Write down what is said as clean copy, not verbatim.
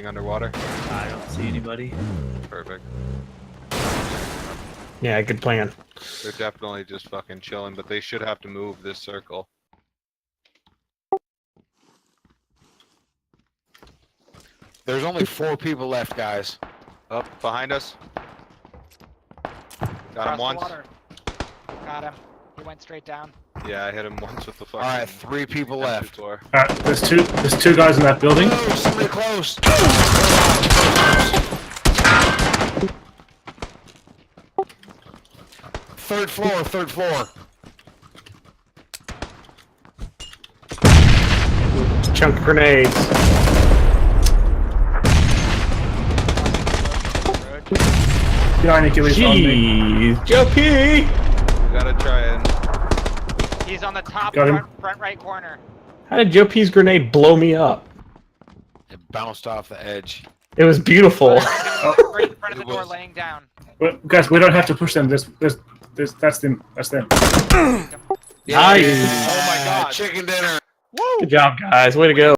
anything underwater? I don't see anybody. Perfect. Yeah, good plan. They're definitely just fucking chilling, but they should have to move this circle. There's only 4 people left, guys. Up behind us. Got him Across the once. water. Got him. He went straight down. Yeah, I hit him once with the fucking. Alright, 3 people left. M24. Alright, there's two guys in that building. Oh, somebody close! Third floor. Chunk grenades. Behind Achilles on me. Jeez, Joe P. We gotta try and. He's on the top Got him. front right corner. How did Joe P's grenade blow me up? It bounced off the edge. It was beautiful. Right in front of the It door, was- laying down. But, guys, we don't have to push them. That's them. That's them. Nice. Oh my god, chicken dinner! Good job, guys. Way to go.